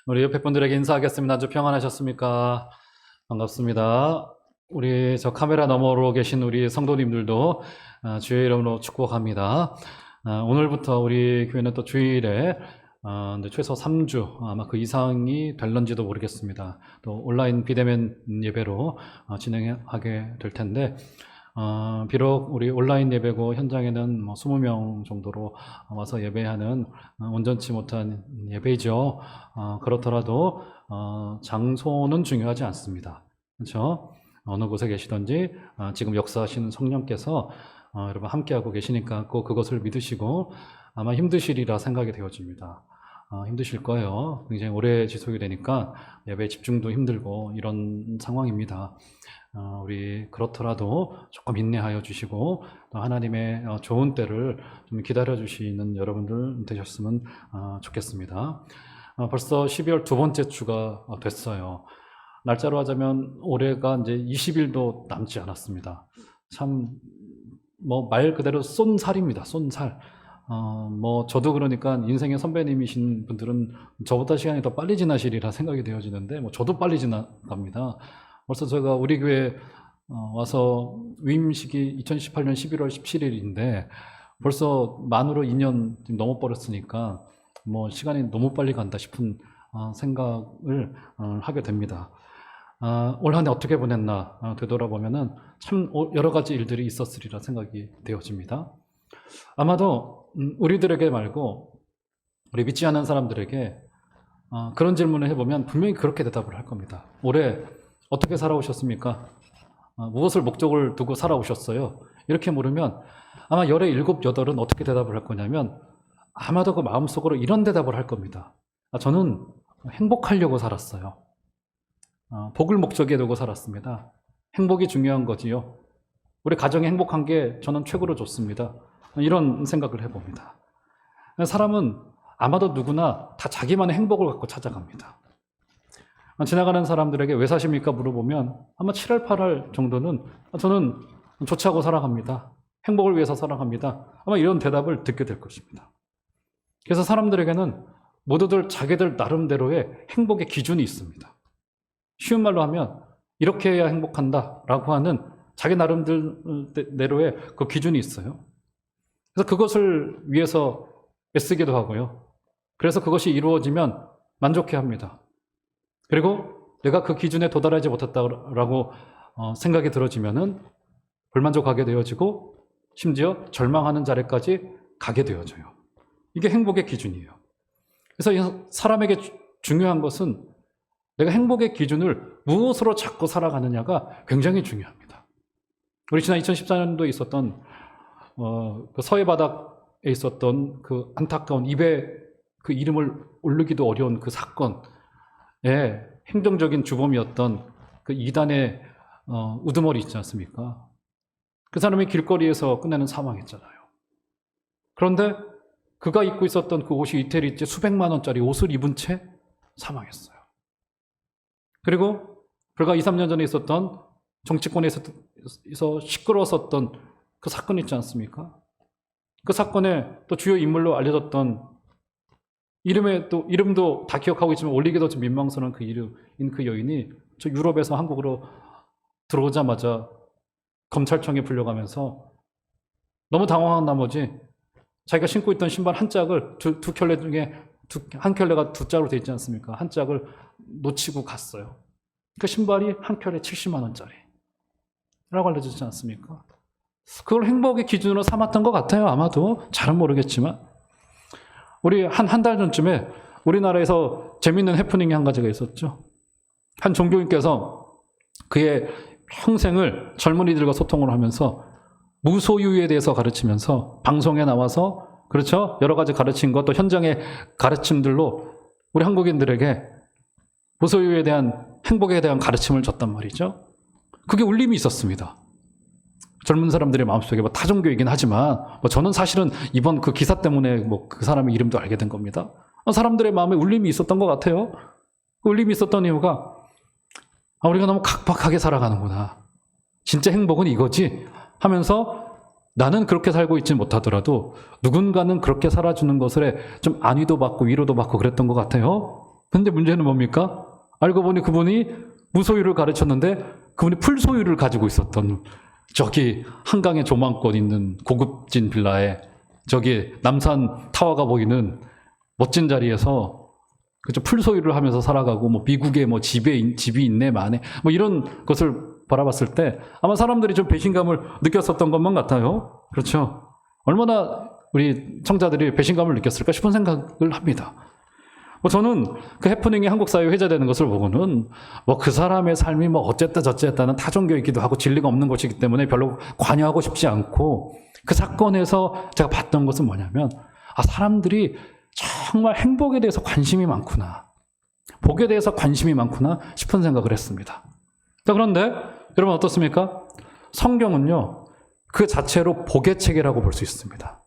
우리 옆에 분들에게 인사하겠습니다. 아주 평안하셨습니까? 반갑습니다. 우리 저 카메라 너머로 계신 우리 성도님들도 주의 이름으로 축복합니다. 오늘부터 우리 교회는 또 주일에 이제 최소 3주 아마 그 이상이 될런지도 모르겠습니다. 또 온라인 비대면 예배로 진행하게 될 텐데 비록 우리 온라인 예배고 현장에는 뭐 20명 정도로 와서 예배하는 온전치 못한 예배죠. 그렇더라도 장소는 중요하지 않습니다. 그렇죠? 어느 곳에 계시든지 지금 역사하시는 성령께서 여러분 함께하고 계시니까 꼭 그것을 믿으시고 아마 힘드시리라 생각이 되어집니다. 힘드실 거예요. 굉장히 오래 지속이 되니까 예배 집중도 힘들고 이런 상황입니다. 우리 그렇더라도 조금 인내하여 주시고 또 하나님의 좋은 때를 좀 기다려 주시는 여러분들 되셨으면 좋겠습니다. 벌써 12월 두 번째 주가 됐어요. 날짜로 하자면 올해가 이제 20일도 남지 않았습니다. 참 뭐 말 그대로 쏜살입니다. 쏜살. 뭐 저도 그러니까 인생의 선배님이신 분들은 저보다 시간이 더 빨리 지나시리라 생각이 되어지는데 뭐 저도 빨리 지나갑니다. 벌써 제가 우리 교회 와서 위임식이 2018년 11월 17일인데 벌써 만으로 2년 넘어버렸으니까 뭐 시간이 너무 빨리 간다 싶은 생각을 하게 됩니다. 올 한 해 어떻게 보냈나 되돌아보면은 참 여러 가지 일들이 있었으리라 생각이 되어집니다. 아마도 우리들에게 말고 우리 믿지 않는 사람들에게 그런 질문을 해보면 분명히 그렇게 대답을 할 겁니다. 올해 어떻게 살아오셨습니까? 무엇을 목적을 두고 살아오셨어요? 이렇게 물으면 아마 열의 7, 8은 어떻게 대답을 할 거냐면 아마도 그 마음속으로 이런 대답을 할 겁니다. 저는 행복하려고 살았어요. 복을 목적에 두고 살았습니다. 행복이 중요한 거지요. 우리 가정이 행복한 게 저는 최고로 좋습니다. 이런 생각을 해봅니다. 사람은 아마도 누구나 다 자기만의 행복을 갖고 찾아갑니다. 지나가는 사람들에게 왜 사십니까? 물어보면 아마 7할, 8할 정도는 저는 좋지 않고 살아갑니다. 행복을 위해서 살아갑니다. 아마 이런 대답을 듣게 될 것입니다. 그래서 사람들에게는 모두들 자기들 나름대로의 행복의 기준이 있습니다. 쉬운 말로 하면 이렇게 해야 행복한다 라고 하는 자기 나름대로의 그 기준이 있어요. 그래서 그것을 위해서 애쓰기도 하고요. 그래서 그것이 이루어지면 만족해합니다. 그리고 내가 그 기준에 도달하지 못했다라고 생각이 들어지면은 불만족하게 되어지고 심지어 절망하는 자리까지 가게 되어져요. 이게 행복의 기준이에요. 그래서 사람에게 중요한 것은 내가 행복의 기준을 무엇으로 잡고 살아가느냐가 굉장히 중요합니다. 우리 지난 2014년도에 있었던 그 서해 바닥에 있었던 그 안타까운 입에 그 이름을 올리기도 어려운 그 사건의 행정적인 주범이었던 그 이단의 우두머리 있지 않습니까? 그 사람이 길거리에서 끝내는 사망했잖아요. 그런데 그가 입고 있었던 그 옷이 이태리째 수백만 원짜리 옷을 입은 채 사망했어요. 그리고 불과 2, 3년 전에 있었던 정치권에서 시끄러웠었던 그 사건 있지 않습니까? 그 사건의 또 주요 인물로 알려졌던 이름도 다 기억하고 있지만 올리기도 좀 민망스러운 그 이름인 그 여인이 저 유럽에서 한국으로 들어오자마자 검찰청에 불려가면서 너무 당황한 나머지 자기가 신고 있던 신발 한 짝을 두 켤레 중에 한 켤레가 두 짝으로 되어 있지 않습니까? 한 짝을 놓치고 갔어요. 그 신발이 한 켤레 70만 원짜리 라고 알려지지 않습니까? 그걸 행복의 기준으로 삼았던 것 같아요. 아마도 잘은 모르겠지만 우리 한 달 전쯤에 우리나라에서 재밌는 해프닝이 한 가지가 있었죠. 한 종교인께서 그의 평생을 젊은이들과 소통을 하면서 무소유에 대해서 가르치면서 방송에 나와서 그렇죠? 여러 가지 가르친 것 또 현장의 가르침들로 우리 한국인들에게 무소유에 대한 행복에 대한 가르침을 줬단 말이죠. 그게 울림이 있었습니다. 젊은 사람들의 마음속에 뭐 타종교이긴 하지만 저는 사실은 이번 그 기사 때문에 그 사람의 이름도 알게 된 겁니다. 사람들의 마음에 울림이 있었던 것 같아요. 그 울림이 있었던 이유가 우리가 너무 각박하게 살아가는구나. 진짜 행복은 이거지 하면서 나는 그렇게 살고 있지 못하더라도 누군가는 그렇게 살아주는 것에 좀 안위도 받고 위로도 받고 그랬던 것 같아요. 근데 문제는 뭡니까? 알고 보니 그분이 무소유를 가르쳤는데 그분이 풀소유를 가지고 있었던, 저기 한강에 조망권 있는 고급진 빌라에 저기 남산 타워가 보이는 멋진 자리에서 그죠, 풀소유를 하면서 살아가고, 뭐 미국에 뭐 집이 있네 마네 뭐 이런 것을 바라봤을 때 아마 사람들이 좀 배신감을 느꼈었던 것만 같아요. 그렇죠? 얼마나 우리 청자들이 배신감을 느꼈을까 싶은 생각을 합니다. 뭐 저는 그 해프닝이 한국 사회에 회자되는 것을 보고는 뭐 그 사람의 삶이 뭐 어쨌다 저쨌다는 타종교이기도 하고 진리가 없는 것이기 때문에 별로 관여하고 싶지 않고, 그 사건에서 제가 봤던 것은 뭐냐면, 사람들이 정말 행복에 대해서 관심이 많구나, 복에 대해서 관심이 많구나 싶은 생각을 했습니다. 자, 그런데 여러분 어떻습니까? 성경은요, 그 자체로 복의 책이라고 볼 수 있습니다.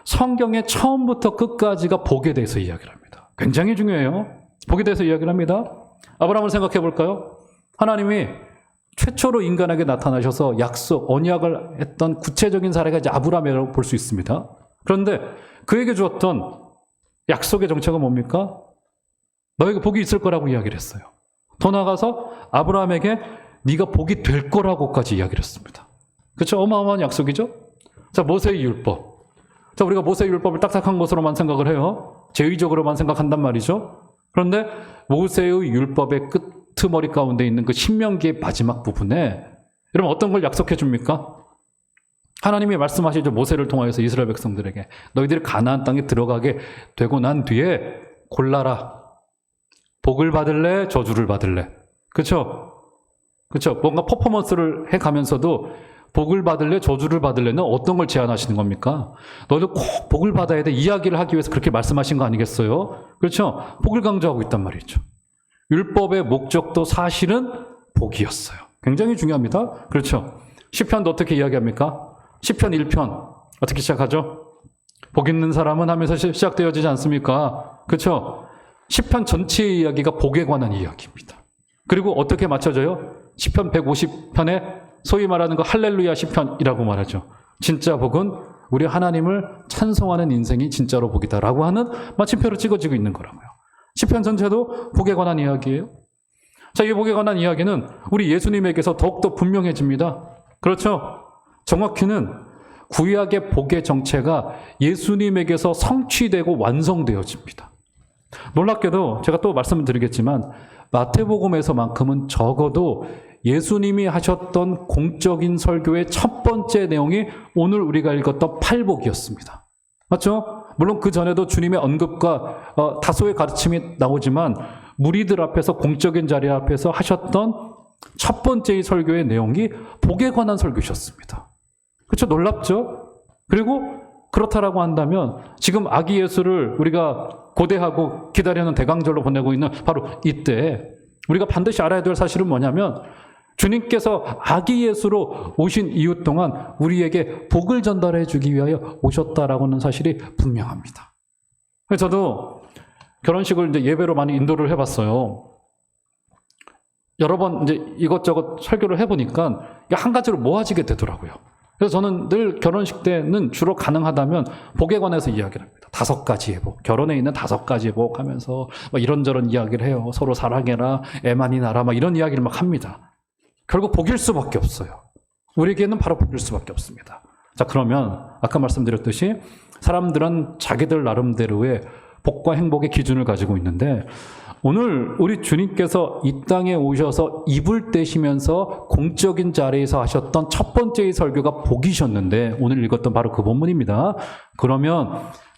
성경의 처음부터 끝까지가 복에 대해서 이야기를 합니다. 굉장히 중요해요. 복에 대해서 이야기를 합니다. 아브라함을 생각해 볼까요? 하나님이 최초로 인간에게 나타나셔서 약속, 언약을 했던 구체적인 사례가 이제 아브라함이라고 볼 수 있습니다. 그런데 그에게 주었던 약속의 정체가 뭡니까? 너에게 복이 있을 거라고 이야기를 했어요. 더 나아가서 아브라함에게 네가 복이 될 거라고까지 이야기를 했습니다. 그렇죠? 어마어마한 약속이죠? 자, 모세의 율법. 자, 우리가 모세의 율법을 딱딱한 것으로만 생각을 해요. 제의적으로만 생각한단 말이죠. 그런데 모세의 율법의 끄트머리 가운데 있는 그 신명기의 마지막 부분에 여러분 어떤 걸 약속해 줍니까? 하나님이 말씀하시죠. 모세를 통하여서 이스라엘 백성들에게 너희들이 가나안 땅에 들어가게 되고 난 뒤에 골라라. 복을 받을래? 저주를 받을래? 그렇죠? 그렇죠? 뭔가 퍼포먼스를 해가면서도 복을 받을래? 저주를 받을래는 어떤 걸 제안하시는 겁니까? 너도 꼭 복을 받아야 돼. 이야기를 하기 위해서 그렇게 말씀하신 거 아니겠어요? 그렇죠? 복을 강조하고 있단 말이죠. 율법의 목적도 사실은 복이었어요. 굉장히 중요합니다. 그렇죠? 시편도 어떻게 이야기합니까? 시편 1편 어떻게 시작하죠? 복 있는 사람은 하면서 시작되어지지 않습니까? 그렇죠? 시편 전체의 이야기가 복에 관한 이야기입니다. 그리고 어떻게 맞춰져요? 시편 150편에 소위 말하는 거 할렐루야 시편이라고 말하죠. 진짜 복은 우리 하나님을 찬송하는 인생이 진짜로 복이다라고 하는 마침표로 찍어지고 있는 거라고요. 시편 전체도 복에 관한 이야기예요. 자, 이 복에 관한 이야기는 우리 예수님에게서 더욱더 분명해집니다. 그렇죠? 정확히는 구약의 복의 정체가 예수님에게서 성취되고 완성되어집니다. 놀랍게도 제가 또 말씀을 드리겠지만 마태복음에서만큼은 적어도 예수님이 하셨던 공적인 설교의 첫 번째 내용이 오늘 우리가 읽었던 팔복이었습니다. 맞죠? 물론 그 전에도 주님의 언급과 다소의 가르침이 나오지만 무리들 앞에서 공적인 자리 앞에서 하셨던 첫 번째의 설교의 내용이 복에 관한 설교셨습니다. 그렇죠? 놀랍죠? 그리고 그렇다라고 한다면 지금 아기 예수를 우리가 고대하고 기다리는 대강절로 보내고 있는 바로 이때 우리가 반드시 알아야 될 사실은 뭐냐면 주님께서 아기 예수로 오신 이후 동안 우리에게 복을 전달해 주기 위하여 오셨다라고 하는 사실이 분명합니다. 저도 결혼식을 이제 예배로 많이 인도를 해봤어요. 여러 번 이제 이것저것 설교를 해보니까 한 가지로 모아지게 되더라고요. 그래서 저는 늘 결혼식 때는 주로 가능하다면 복에 관해서 이야기를 합니다. 5가지의 복, 결혼에 있는 5가지의 복 하면서 막 이런저런 이야기를 해요. 서로 사랑해라, 애만이 나라, 막 이런 이야기를 막 합니다. 결국 복일 수밖에 없어요. 우리에게는 바로 복일 수밖에 없습니다. 자, 그러면 아까 말씀드렸듯이 사람들은 자기들 나름대로의 복과 행복의 기준을 가지고 있는데 오늘 우리 주님께서 이 땅에 오셔서 이불 떼시면서 공적인 자리에서 하셨던 첫 번째의 설교가 복이셨는데 오늘 읽었던 바로 그 본문입니다. 그러면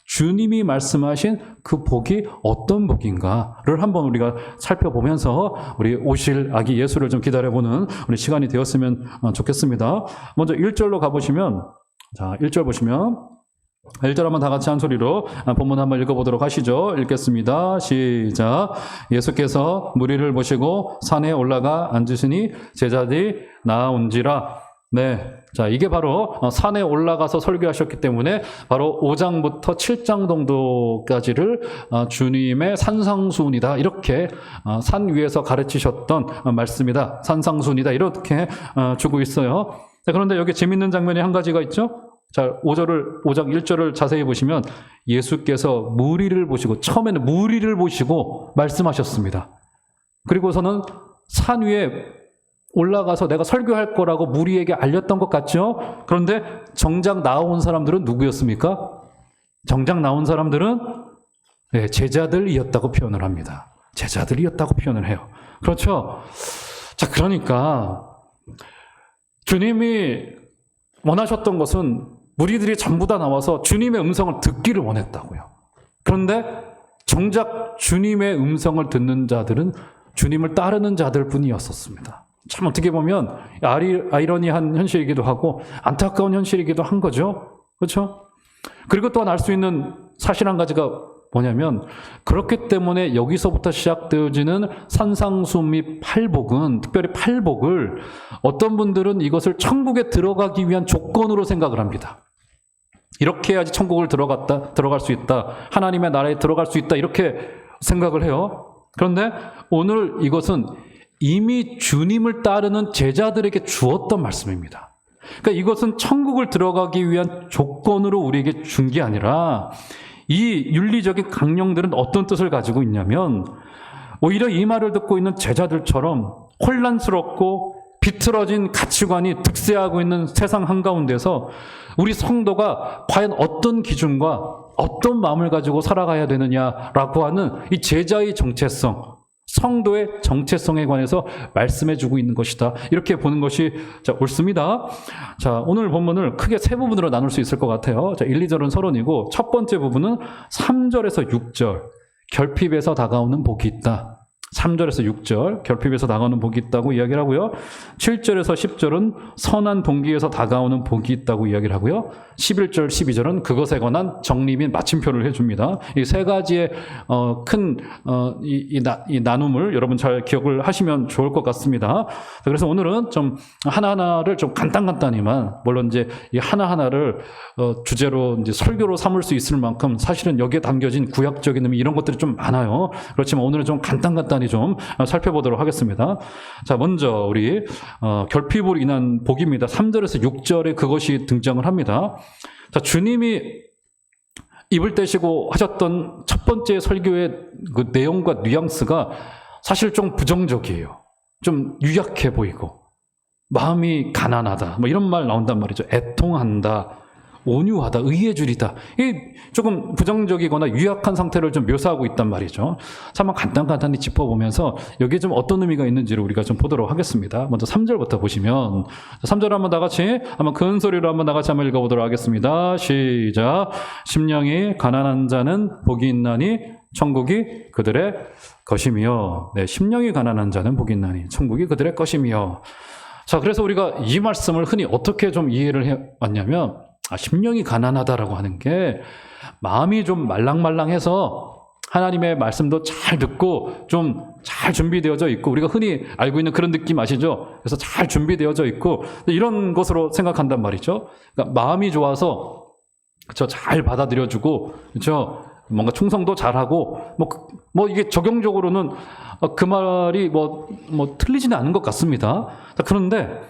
주님이 말씀하신 그 복이 어떤 복인가를 한번 우리가 살펴보면서 우리 오실 아기 예수를 좀 기다려보는 우리 시간이 되었으면 좋겠습니다. 먼저 1절로 가보시면, 자, 1절 보시면 1절 한번 다 같이 한 소리로 본문 한번 읽어보도록 하시죠. 읽겠습니다. 시작. 예수께서 무리를 모시고 산에 올라가 앉으시니 제자들이 나아온지라. 네. 자, 이게 바로 산에 올라가서 설교하셨기 때문에 바로 5장부터 7장 정도까지를 주님의 산상수훈이다. 이렇게 산 위에서 가르치셨던 말씀이다. 산상수훈이다. 이렇게 주고 있어요. 자, 그런데 여기 재밌는 장면이 한 가지가 있죠. 자, 5장 1절을 자세히 보시면 예수께서 무리를 보시고, 처음에는 무리를 보시고 말씀하셨습니다. 그리고서는 산 위에 올라가서 내가 설교할 거라고 무리에게 알렸던 것 같죠? 그런데 정작 나온 사람들은 누구였습니까? 정작 나온 사람들은 제자들이었다고 표현을 합니다. 제자들이었다고 표현을 해요. 그렇죠? 자, 그러니까 주님이 원하셨던 것은 무리들이 전부 다 나와서 주님의 음성을 듣기를 원했다고요. 그런데 정작 주님의 음성을 듣는 자들은 주님을 따르는 자들 뿐이었었습니다. 참 어떻게 보면 아이러니한 현실이기도 하고 안타까운 현실이기도 한 거죠. 그렇죠? 그리고 또한 알 수 있는 사실 한 가지가 뭐냐면, 그렇기 때문에 여기서부터 시작되어지는 산상수 및 팔복은, 특별히 팔복을 어떤 분들은 이것을 천국에 들어가기 위한 조건으로 생각을 합니다. 이렇게 해야지 천국을 들어갈 수 있다. 하나님의 나라에 들어갈 수 있다. 이렇게 생각을 해요. 그런데 오늘 이것은 이미 주님을 따르는 제자들에게 주었던 말씀입니다. 그러니까 이것은 천국을 들어가기 위한 조건으로 우리에게 준 게 아니라, 이 윤리적인 강령들은 어떤 뜻을 가지고 있냐면, 오히려 이 말을 듣고 있는 제자들처럼 혼란스럽고 비틀어진 가치관이 득세하고 있는 세상 한가운데서 우리 성도가 과연 어떤 기준과 어떤 마음을 가지고 살아가야 되느냐라고 하는 이 제자의 정체성, 성도의 정체성에 관해서 말씀해주고 있는 것이다. 이렇게 보는 것이 옳습니다. 자, 오늘 본문을 크게 세 부분으로 나눌 수 있을 것 같아요. 자, 1, 2절은 서론이고, 첫 번째 부분은 3절에서 6절, 결핍에서 다가오는 복이 있다. 3절에서 6절, 결핍에서 다가오는 복이 있다고 이야기를 하고요. 7절에서 10절은 선한 동기에서 다가오는 복이 있다고 이야기를 하고요. 11절, 12절은 그것에 관한 정리 및 마침표를 해줍니다. 이 세 가지의 큰 나눔을 여러분 잘 기억을 하시면 좋을 것 같습니다. 그래서 오늘은 좀 하나하나를 좀 간단히만, 물론 이제 이 하나하나를 주제로 이제 설교로 삼을 수 있을 만큼 사실은 여기에 담겨진 구약적인 의미, 이런 것들이 좀 많아요. 그렇지만 오늘은 좀 간단히 좀 살펴보도록 하겠습니다. 자, 먼저 우리 결핍으로 인한 복입니다. 3절에서 6절에 그것이 등장을 합니다. 자, 주님이 입을 떼시고 하셨던 첫 번째 설교의 그 내용과 뉘앙스가 사실 좀 부정적이에요. 좀 유약해 보이고, 마음이 가난하다, 뭐 이런 말 나온단 말이죠. 애통한다, 온유하다, 의에 줄이다. 이 조금 부정적이거나 유약한 상태를 좀 묘사하고 있단 말이죠. 자, 한번 간단히 짚어보면서 여기에 좀 어떤 의미가 있는지를 우리가 좀 보도록 하겠습니다. 먼저 3절부터 보시면, 3절 한번 다 같이, 한번 큰 소리로 한번 다 같이 한번 읽어보도록 하겠습니다. 시작. 심령이 가난한 자는 복이 있나니 천국이 그들의 것이며. 네, 심령이 가난한 자는 복이 있나니 천국이 그들의 것이며. 자, 그래서 우리가 이 말씀을 흔히 어떻게 좀 이해를 해왔냐면, 심령이 가난하다라고 하는 게 마음이 좀 말랑말랑해서 하나님의 말씀도 잘 듣고 좀 잘 준비되어져 있고, 우리가 흔히 알고 있는 그런 느낌 아시죠? 그래서 잘 준비되어져 있고 이런 것으로 생각한단 말이죠. 그러니까 마음이 좋아서 잘 받아들여주고, 그렇죠? 뭔가 충성도 잘하고, 뭐 이게 적용적으로는 그 말이 틀리지는 않은 것 같습니다. 그런데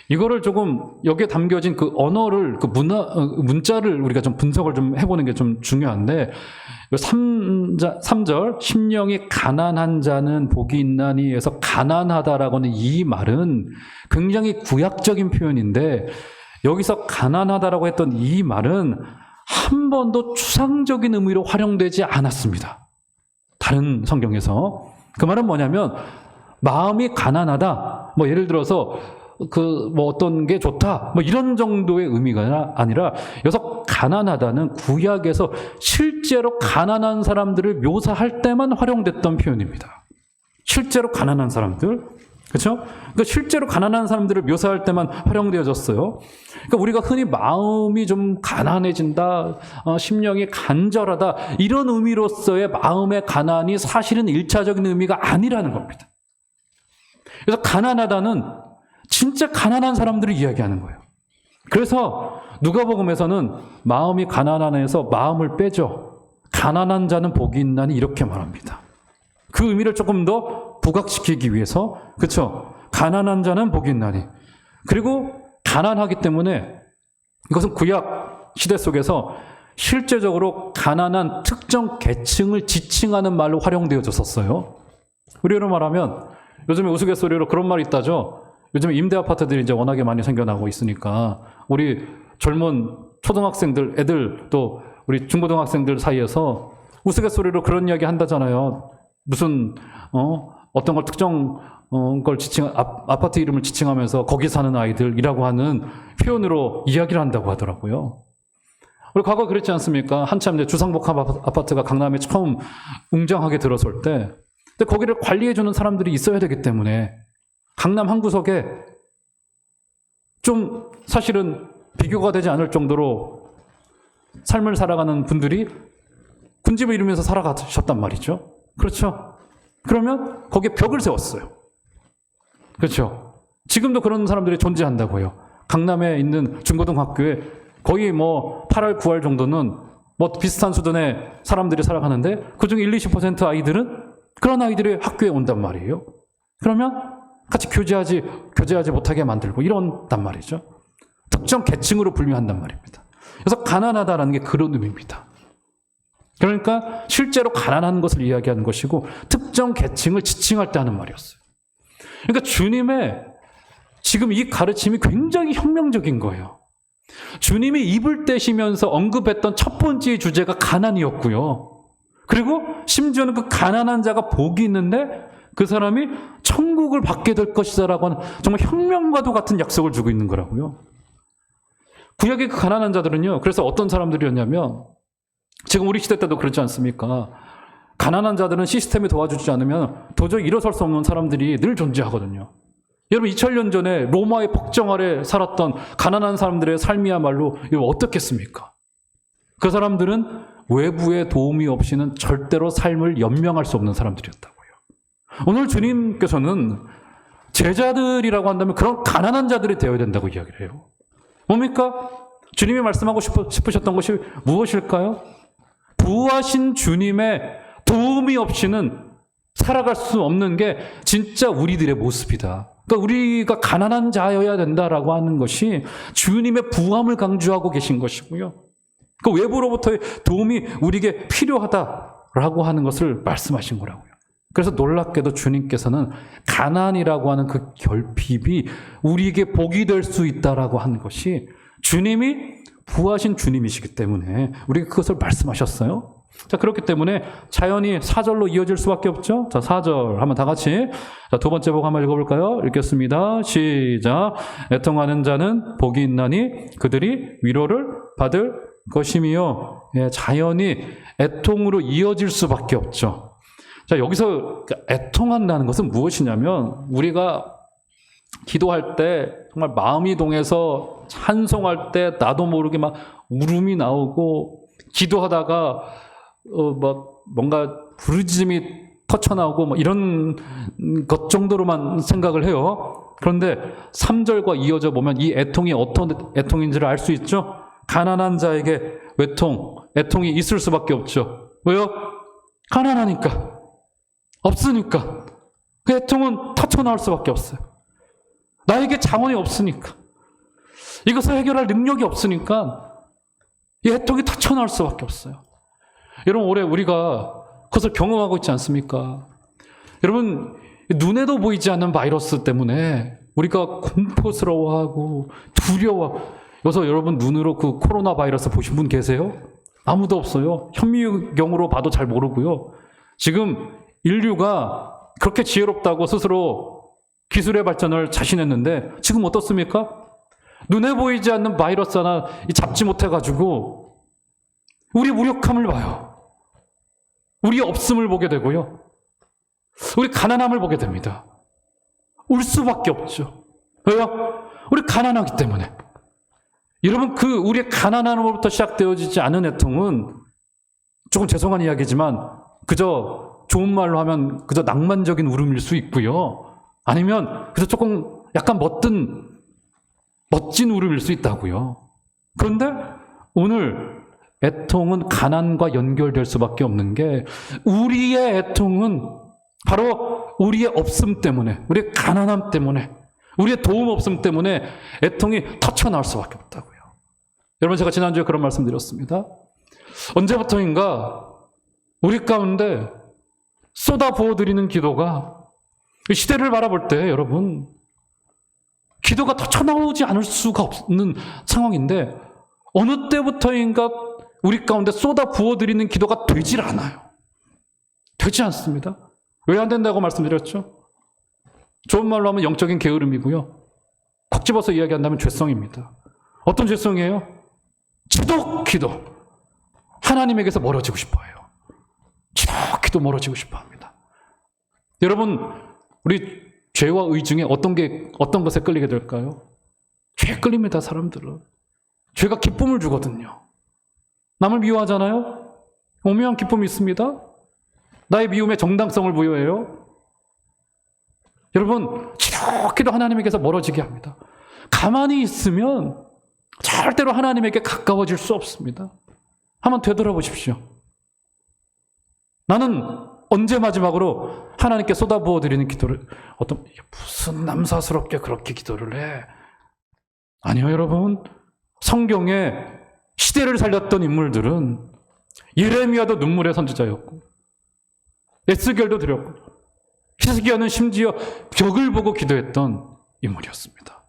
이거를 조금 여기에 담겨진 그 언어를, 그 문자를 우리가 좀 분석을 좀 해보는 게 좀 중요한데, 3절, 심령이 가난한 자는 복이 있나니에서 가난하다라고 하는 이 말은 굉장히 구약적인 표현인데, 여기서 가난하다라고 했던 이 말은 한 번도 추상적인 의미로 활용되지 않았습니다. 다른 성경에서. 그 말은 뭐냐면, 마음이 가난하다, 예를 들어서 어떤 게 좋다, 이런 정도의 의미가 아니라, 여기서 가난하다는 구약에서 실제로 가난한 사람들을 묘사할 때만 활용됐던 표현입니다. 실제로 가난한 사람들, 그렇죠? 그러니까 실제로 가난한 사람들을 묘사할 때만 활용되어졌어요. 그러니까 우리가 흔히 마음이 좀 가난해진다, 심령이 간절하다, 이런 의미로서의 마음의 가난이 사실은 1차적인 의미가 아니라는 겁니다. 그래서 가난하다는 진짜 가난한 사람들을 이야기하는 거예요. 그래서 누가복음에서는 마음이 가난한에서 마음을 빼죠. 가난한 자는 복이 있나니 이렇게 말합니다. 그 의미를 조금 더 부각시키기 위해서, 그렇죠? 가난한 자는 복이 있나니. 그리고 가난하기 때문에, 이것은 구약 시대 속에서 실제적으로 가난한 특정 계층을 지칭하는 말로 활용되어졌었어요. 우리로 말하면 요즘에 우스갯소리로 그런 말이 있다죠. 요즘 임대 아파트들이 이제 워낙에 많이 생겨나고 있으니까 우리 젊은 초등학생들, 애들 또 우리 중고등학생들 사이에서 우스갯소리로 그런 이야기 한다잖아요. 무슨 어떤 걸 특정 걸 아파트 이름을 지칭하면서 거기 사는 아이들이라고 하는 표현으로 이야기를 한다고 하더라고요. 우리 과거 그랬지 않습니까? 한참 이제 주상복합 아파트가 강남에 처음 웅장하게 들어설 때, 근데 거기를 관리해주는 사람들이 있어야 되기 때문에 강남 한 구석에 좀 사실은 비교가 되지 않을 정도로 삶을 살아가는 분들이 군집을 이루면서 살아가셨단 말이죠. 그렇죠? 그러면 거기에 벽을 세웠어요. 그렇죠? 지금도 그런 사람들이 존재한다고요. 강남에 있는 중고등학교에 거의 뭐 8할, 9할 정도는 뭐 비슷한 수준의 사람들이 살아가는데 그중 1, 20% 아이들은 그런 아이들이 학교에 온단 말이에요. 그러면 같이 교제하지 못하게 만들고 이런단 말이죠. 특정 계층으로 분류한단 말입니다. 그래서 가난하다라는 게 그런 의미입니다. 그러니까 실제로 가난한 것을 이야기하는 것이고 특정 계층을 지칭할 때 하는 말이었어요. 그러니까 주님의 지금 이 가르침이 굉장히 혁명적인 거예요. 주님이 입을 떼시면서 언급했던 첫 번째 주제가 가난이었고요. 그리고 심지어는 그 가난한 자가 복이 있는데 그 사람이 천국을 받게 될 것이다라고 하는 정말 혁명과도 같은 약속을 주고 있는 거라고요. 구약의 그 가난한 자들은요, 그래서 어떤 사람들이었냐면 지금 우리 시대 때도 그렇지 않습니까? 가난한 자들은 시스템이 도와주지 않으면 도저히 일어설 수 없는 사람들이 늘 존재하거든요. 여러분 2000년 전에 로마의 법정 아래 살았던 가난한 사람들의 삶이야말로 어떻겠습니까? 그 사람들은 외부의 도움이 없이는 절대로 삶을 연명할 수 없는 사람들이었다고요. 오늘 주님께서는 제자들이라고 한다면 그런 가난한 자들이 되어야 된다고 이야기를 해요. 뭡니까? 주님이 말씀하고 싶으셨던 것이 무엇일까요? 부하신 주님의 도움이 없이는 살아갈 수 없는 게 진짜 우리들의 모습이다. 그러니까 우리가 가난한 자여야 된다라고 하는 것이 주님의 부함을 강조하고 계신 것이고요. 그 외부로부터의 도움이 우리에게 필요하다라고 하는 것을 말씀하신 거라고요. 그래서 놀랍게도 주님께서는 가난이라고 하는 그 결핍이 우리에게 복이 될 수 있다라고 하는 것이 주님이 부하신 주님이시기 때문에 우리에게 그것을 말씀하셨어요. 자, 그렇기 때문에 자연히 4절로 이어질 수밖에 없죠. 자, 4절 한번 다 같이. 자, 두 번째 복 한번 읽어볼까요? 읽겠습니다. 시작. 애통하는 자는 복이 있나니 그들이 위로를 받을 것이며, 예, 자연히 애통으로 이어질 수밖에 없죠. 자, 여기서 애통한다는 것은 무엇이냐면 우리가 기도할 때 정말 마음이 동해서 찬송할 때 나도 모르게 막 울음이 나오고 기도하다가 막 뭔가 부르짖음이 터쳐나오고 뭐 이런 것 정도로만 생각을 해요. 그런데 3절과 이어져 보면 이 애통이 어떤 애통인지를 알 수 있죠. 가난한 자에게 애통이 있을 수밖에 없죠. 왜요? 가난하니까. 없으니까. 그 애통은 터쳐나올 수밖에 없어요. 나에게 자원이 없으니까. 이것을 해결할 능력이 없으니까 이 애통이 터쳐나올 수밖에 없어요. 여러분, 올해 우리가 그것을 경험하고 있지 않습니까? 여러분, 눈에도 보이지 않는 바이러스 때문에 우리가 공포스러워하고 두려워. 여기서 여러분 눈으로 그 코로나 바이러스 보신 분 계세요? 아무도 없어요. 현미경으로 봐도 잘 모르고요. 지금 인류가 그렇게 지혜롭다고 스스로 기술의 발전을 자신했는데 지금 어떻습니까? 눈에 보이지 않는 바이러스 하나 잡지 못해가지고 우리 무력함을 봐요. 우리 없음을 보게 되고요. 우리 가난함을 보게 됩니다. 울 수밖에 없죠. 왜요? 우리 가난하기 때문에. 여러분, 그 우리의 가난함으로부터 시작되어지지 않은 애통은 조금 죄송한 이야기지만 그저 좋은 말로 하면 그저 낭만적인 울음일 수 있고요. 아니면 그저 조금 약간 멋진 울음일 수 있다고요. 그런데 오늘 애통은 가난과 연결될 수밖에 없는 게 우리의 애통은 바로 우리의 없음 때문에, 우리의 가난함 때문에, 우리의 도움 없음 때문에 애통이 터쳐나올 수밖에 없다고요. 여러분, 제가 지난주에 그런 말씀 드렸습니다. 언제부터인가 우리 가운데 쏟아 부어드리는 기도가, 시대를 바라볼 때 여러분, 기도가 터쳐나오지 않을 수가 없는 상황인데, 어느 때부터인가 우리 가운데 쏟아 부어드리는 기도가 되질 않아요. 되지 않습니다. 왜 안 된다고 말씀드렸죠? 좋은 말로 하면 영적인 게으름이고요. 콕 집어서 이야기한다면 죄성입니다. 어떤 죄성이에요? 지독히도 하나님에게서 멀어지고 싶어 해요. 지독히도 멀어지고 싶어 합니다. 여러분, 우리 죄와 의 중에 어떤 것에 끌리게 될까요? 죄에 끌립니다, 사람들은. 죄가 기쁨을 주거든요. 남을 미워하잖아요? 오묘한 기쁨이 있습니다. 나의 미움에 정당성을 부여해요. 여러분, 지독히도 하나님에게서 멀어지게 합니다. 가만히 있으면 절대로 하나님에게 가까워질 수 없습니다. 한번 되돌아보십시오. 나는 언제 마지막으로 하나님께 쏟아부어 드리는 기도를, 무슨 남사스럽게 그렇게 기도를 해? 아니요, 여러분. 성경에 시대를 살렸던 인물들은 예레미야도 눈물의 선지자였고, 에스겔도 드렸고, 히스기야는 심지어 벽을 보고 기도했던 인물이었습니다.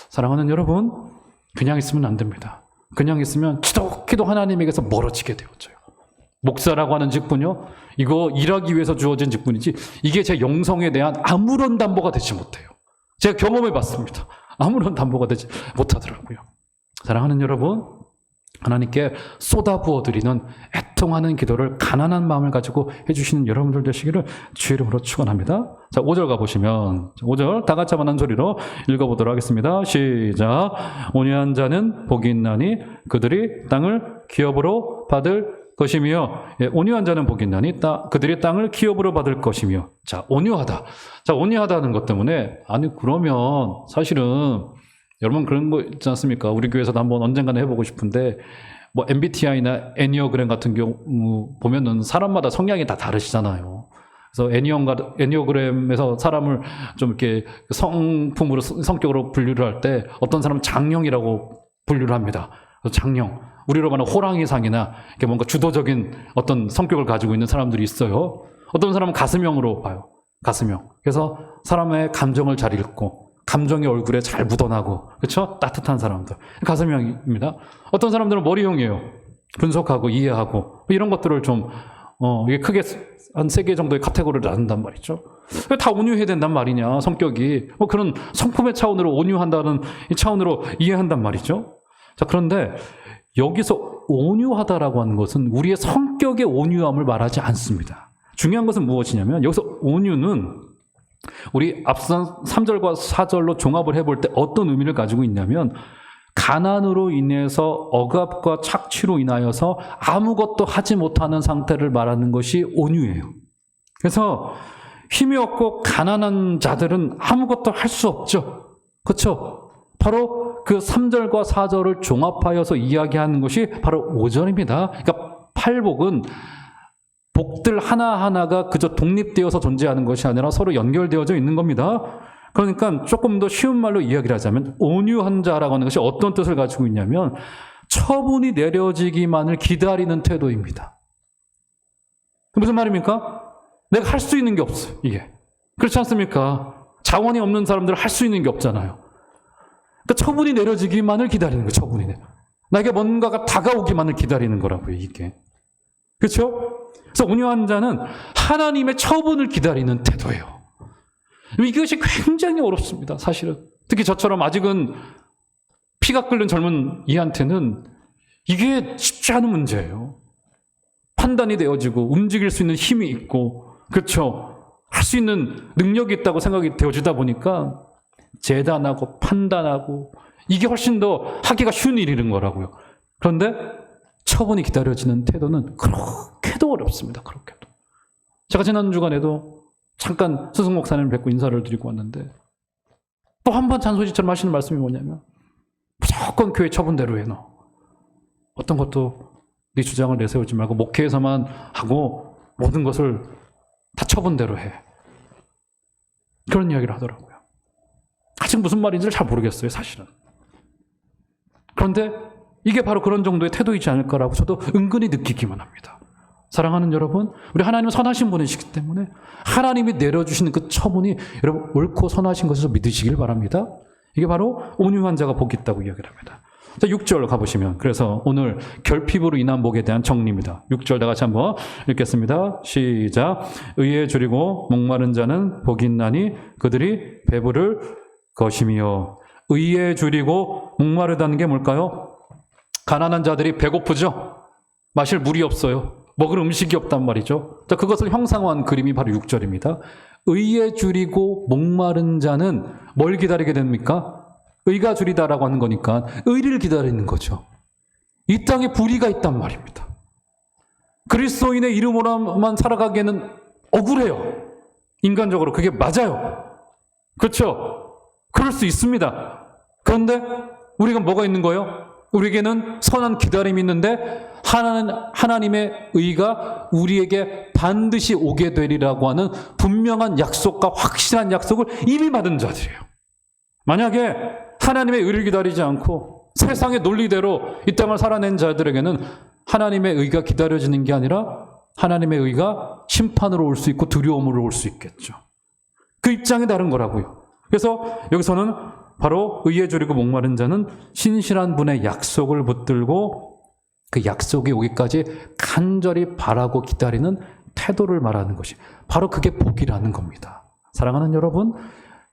사랑하는 여러분, 그냥 있으면 안 됩니다. 그냥 있으면 지독히도 하나님에게서 멀어지게 되어져요. 목사라고 하는 직분요, 이거 일하기 위해서 주어진 직분이지, 이게 제 영성에 대한 아무런 담보가 되지 못해요. 제가 경험해 봤습니다. 아무런 담보가 되지 못하더라고요. 사랑하는 여러분, 하나님께 쏟아부어 드리는 애통하는 기도를 가난한 마음을 가지고 해주시는 여러분들 되시기를 주의 이름으로 축원합니다. 자, 5절 가보시면, 5절 다 같이 한번 한 소리로 읽어보도록 하겠습니다. 시작. 온유한 자는 복이 있나니 그들이 땅을 기업으로 받을 것이며, 예, 온유한 자는 복이 있나니 그들이 땅을 기업으로 받을 것이며. 자, 온유하다. 자, 온유하다는 것 때문에, 아니 그러면 사실은 여러분 그런 거 있지 않습니까? 우리 교회에서도 한번 언젠가는 해보고 싶은데, 뭐 MBTI나 애니어그램 같은 경우 보면은 사람마다 성향이 다 다르시잖아요. 그래서 애니어그램에서 사람을 좀 이렇게 성품으로, 성격으로 분류를 할 때 어떤 사람은 장형이라고 분류를 합니다. 그래서 장형. 우리로 말하는 호랑이상이나 이렇게 뭔가 주도적인 어떤 성격을 가지고 있는 사람들이 있어요. 어떤 사람은 가슴형으로 봐요. 가슴형. 그래서 사람의 감정을 잘 읽고, 감정이 얼굴에 잘 묻어나고, 그렇죠? 따뜻한 사람들. 가슴형입니다. 어떤 사람들은 머리형이에요. 분석하고 이해하고, 이런 것들을 좀, 이게 크게 한 3개 정도의 카테고리를 나눈단 말이죠. 다 온유해야 된단 말이냐, 성격이. 그런 성품의 차원으로 온유한다는 이 차원으로 이해한단 말이죠. 자, 그런데 여기서 온유하다라고 하는 것은 우리의 성격의 온유함을 말하지 않습니다. 중요한 것은 무엇이냐면, 여기서 온유는 우리 앞선 3절과 4절로 종합을 해볼 때 어떤 의미를 가지고 있냐면, 가난으로 인해서 억압과 착취로 인하여서 아무것도 하지 못하는 상태를 말하는 것이 온유예요. 그래서 힘이 없고 가난한 자들은 아무것도 할 수 없죠. 그렇죠? 바로 그 3절과 4절을 종합하여서 이야기하는 것이 바로 5절입니다. 그러니까 팔복은 복들 하나하나가 그저 독립되어서 존재하는 것이 아니라 서로 연결되어져 있는 겁니다. 그러니까 조금 더 쉬운 말로 이야기를 하자면, 온유한 자라고 하는 것이 어떤 뜻을 가지고 있냐면, 처분이 내려지기만을 기다리는 태도입니다. 무슨 말입니까? 내가 할 수 있는 게 없어요, 이게. 그렇지 않습니까? 자원이 없는 사람들은 할 수 있는 게 없잖아요. 그러니까 처분이 내려지기만을 기다리는 거예요, 처분이. 나에게 뭔가가 다가오기만을 기다리는 거라고요, 이게. 그렇죠? 그래서 온유한 자는 하나님의 처분을 기다리는 태도예요. 이것이 굉장히 어렵습니다, 사실은. 특히 저처럼 아직은 피가 끓는 젊은 이한테는 이게 쉽지 않은 문제예요. 판단이 되어지고 움직일 수 있는 힘이 있고, 그렇죠? 할 수 있는 능력이 있다고 생각이 되어지다 보니까 재단하고 판단하고, 이게 훨씬 더 하기가 쉬운 일인 거라고요. 그런데 처분이 기다려지는 태도는 그렇게도 어렵습니다. 그렇게도. 제가 지난 주간에도 잠깐 스승 목사님을 뵙고 인사를 드리고 왔는데, 또 한 번 잔소리처럼 하시는 말씀이 뭐냐면, 무조건 교회 처분대로 해, 너. 어떤 것도 네 주장을 내세우지 말고 목회에서만 하고 모든 것을 다 처분대로 해. 그런 이야기를 하더라고요. 아직 무슨 말인지를 잘 모르겠어요, 사실은. 그런데 이게 바로 그런 정도의 태도이지 않을까라고 저도 은근히 느끼기만 합니다. 사랑하는 여러분, 우리 하나님은 선하신 분이시기 때문에 하나님이 내려주시는 그 처분이 여러분 옳고 선하신 것에서 믿으시길 바랍니다. 이게 바로 온유한 자가 복이 있다고 이야기를 합니다. 자, 6절 가보시면, 그래서 오늘 결핍으로 인한 복에 대한 정리입니다. 6절 다 같이 한번 읽겠습니다. 시작. 의에 줄이고 목마른 자는 복이 있나니 그들이 배부를 것이며. 의에 줄이고 목마르다는 게 뭘까요? 가난한 자들이 배고프죠? 마실 물이 없어요. 먹을 음식이 없단 말이죠. 자, 그것을 형상화한 그림이 바로 6절입니다. 의에 줄이고 목마른 자는 뭘 기다리게 됩니까? 의가 줄이다라고 하는 거니까 의를 기다리는 거죠. 이 땅에 불의가 있단 말입니다. 그리스도인의 이름으로만 살아가기에는 억울해요. 인간적으로 그게 맞아요. 그렇죠? 그럴 수 있습니다. 그런데 우리가 뭐가 있는 거예요? 우리에게는 선한 기다림이 있는데 하나님의 의가 우리에게 반드시 오게 되리라고 하는 분명한 약속과 확실한 약속을 이미 받은 자들이에요. 만약에 하나님의 의를 기다리지 않고 세상의 논리대로 이 땅을 살아낸 자들에게는 하나님의 의가 기다려지는 게 아니라 하나님의 의가 심판으로 올 수 있고 두려움으로 올 수 있겠죠. 그 입장이 다른 거라고요. 그래서 여기서는 바로 의에 줄이고 목마른 자는 신실한 분의 약속을 붙들고 그 약속이 오기까지 간절히 바라고 기다리는 태도를 말하는 것이 바로 그게 복이라는 겁니다. 사랑하는 여러분,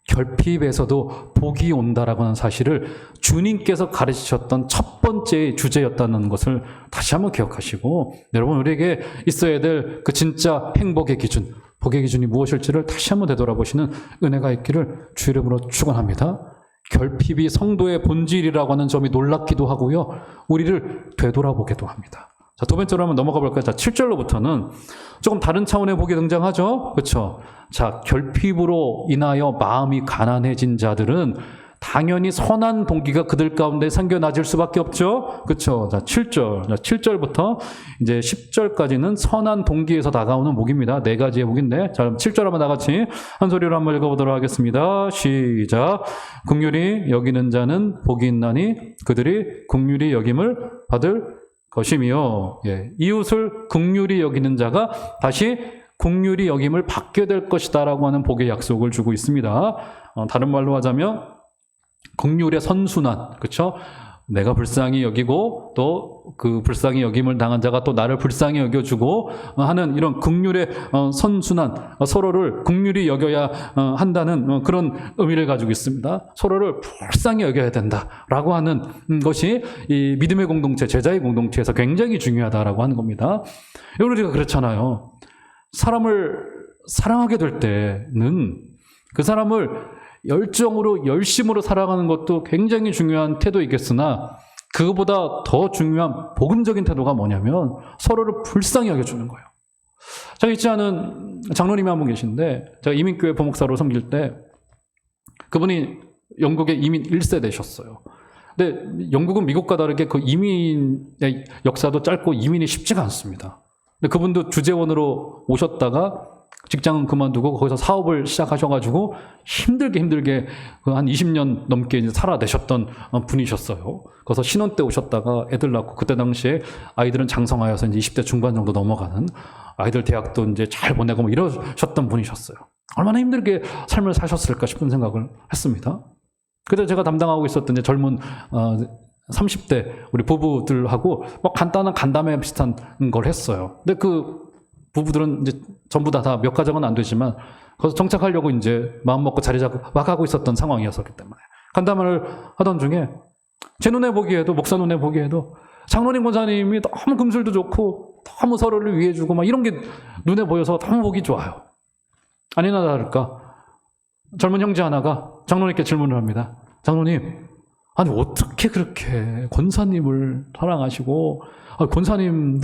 결핍에서도 복이 온다라고 하는 사실을 주님께서 가르치셨던 첫 번째 주제였다는 것을 다시 한번 기억하시고, 여러분 우리에게 있어야 될 그 진짜 행복의 기준, 복의 기준이 무엇일지를 다시 한번 되돌아보시는 은혜가 있기를 주 이름으로 축원합니다. 결핍이 성도의 본질이라고 하는 점이 놀랍기도 하고요, 우리를 되돌아보기도 합니다. 자, 두 번째로 한번 넘어가 볼까요? 자, 7절로부터는 조금 다른 차원의 복이 등장하죠? 그렇죠? 자, 결핍으로 인하여 마음이 가난해진 자들은 당연히 선한 동기가 그들 가운데 생겨나질 수밖에 없죠? 그렇죠? 자, 7절. 자, 7절부터 이제 10절까지는 선한 동기에서 다가오는 복입니다. 네 가지의 복인데, 자, 그럼 7절 한번 다 같이 한 소리로 한번 읽어보도록 하겠습니다. 시작. 긍휼히 여기는 자는 복이 있나니 그들이 긍휼히 여김을 받을 것이며, 예, 이웃을 긍휼히 여기는 자가 다시 긍휼히 여김을 받게 될 것이다라고 하는 복의 약속을 주고 있습니다. 다른 말로 하자면 긍휼의 선순환, 그렇죠? 내가 불쌍히 여기고 또 그 불쌍히 여김을 당한 자가 또 나를 불쌍히 여겨주고 하는 이런 긍휼의 선순환, 서로를 긍휼히 여겨야 한다는 그런 의미를 가지고 있습니다. 서로를 불쌍히 여겨야 된다라고 하는 것이 이 믿음의 공동체, 제자의 공동체에서 굉장히 중요하다라고 하는 겁니다. 우리가 그렇잖아요. 사람을 사랑하게 될 때는 그 사람을 열정으로 열심으로 사랑하는 것도 굉장히 중요한 태도이겠으나 그거보다 더 중요한 복음적인 태도가 뭐냐면 서로를 불쌍히 여겨주는 거예요. 제가 있지 않은 장로님이 한 분 계신데, 제가 이민교회 부목사로 섬길 때 그분이 영국에 이민 1세대셨어요. 근데 영국은 미국과 다르게 그 이민의 역사도 짧고 이민이 쉽지가 않습니다. 근데 그분도 주재원으로 오셨다가 직장은 그만두고 거기서 사업을 시작하셔가지고 힘들게 한 20년 넘게 이제 살아내셨던 분이셨어요. 그래서 신혼 때 오셨다가 애들 낳고, 그때 당시에 아이들은 장성하여서 이제 20대 중반 정도 넘어가는, 아이들 대학도 이제 잘 보내고 뭐 이러셨던 분이셨어요. 얼마나 힘들게 삶을 사셨을까 싶은 생각을 했습니다. 그때 제가 담당하고 있었던 이제 젊은 30대 우리 부부들하고 뭐 간단한 간담회 비슷한 걸 했어요. 근데 그 부부들은 이제 전부 다 몇 가정은 안 되지만 거기서 정착하려고 이제 마음 먹고 자리 잡고 막 하고 있었던 상황이었기 때문에 간담회를 하던 중에 제 눈에 보기에도, 목사 눈에 보기에도 장로님 권사님이 너무 금술도 좋고 너무 서로를 위해주고 막 이런 게 눈에 보여서 너무 보기 좋아요. 아니나 다를까 젊은 형제 하나가 장로님께 질문을 합니다. 장로님, 아니 어떻게 그렇게 권사님을 사랑하시고, 권사님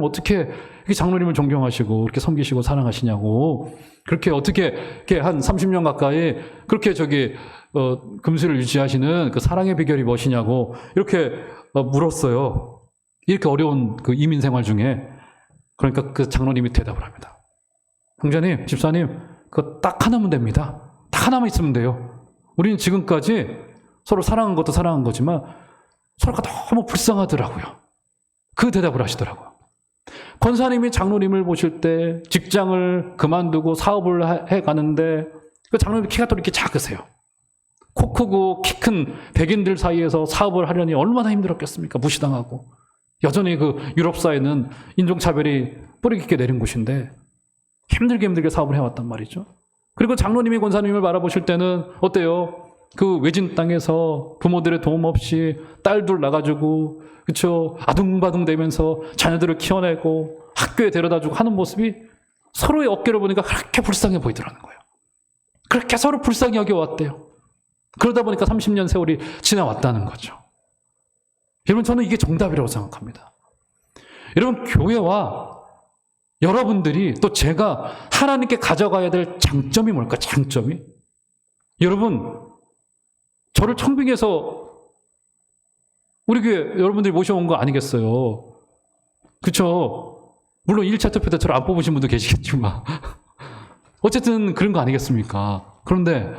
어떻게 이렇게 장로님을 존경하시고 이렇게 섬기시고 사랑하시냐고, 그렇게 어떻게 이렇게 한 30년 가까이 그렇게 금술을 유지하시는 그 사랑의 비결이 무엇이냐고 이렇게 물었어요. 이렇게 어려운 그 이민 생활 중에. 그러니까 그 장로님이 대답을 합니다. 형제님, 집사님, 그거 딱 하나면 됩니다. 딱 하나만 있으면 돼요. 우리는 지금까지 서로 사랑한 것도 사랑한 거지만 서로가 너무 불쌍하더라고요. 그 대답을 하시더라고요. 권사님이 장로님을 보실 때 직장을 그만두고 사업을 해가는데 그 장로님 키가 또 이렇게 작으세요. 코 크고 키 큰 백인들 사이에서 사업을 하려니 얼마나 힘들었겠습니까? 무시당하고. 여전히 그 유럽 사회는 인종차별이 뿌리 깊게 내린 곳인데 힘들게 사업을 해왔단 말이죠. 그리고 장로님이 권사님을 바라보실 때는 어때요? 그 외진 땅에서 부모들의 도움 없이 딸 둘 낳아가지고 그쵸? 아둥바둥 대면서 자녀들을 키워내고 학교에 데려다주고 하는 모습이 서로의 어깨를 보니까 그렇게 불쌍해 보이더라는 거예요. 그렇게 서로 불쌍히 여겨왔대요. 그러다 보니까 30년 세월이 지나왔다는 거죠. 여러분, 저는 이게 정답이라고 생각합니다. 여러분, 교회와 여러분들이 또 제가 하나님께 가져가야 될 장점이 뭘까? 장점이? 여러분, 저를 청빙해서 우리 교회 여러분들이 모셔온 거 아니겠어요? 그쵸? 물론 1차 투표 때 저를 안 뽑으신 분도 계시겠지만 어쨌든 그런 거 아니겠습니까? 그런데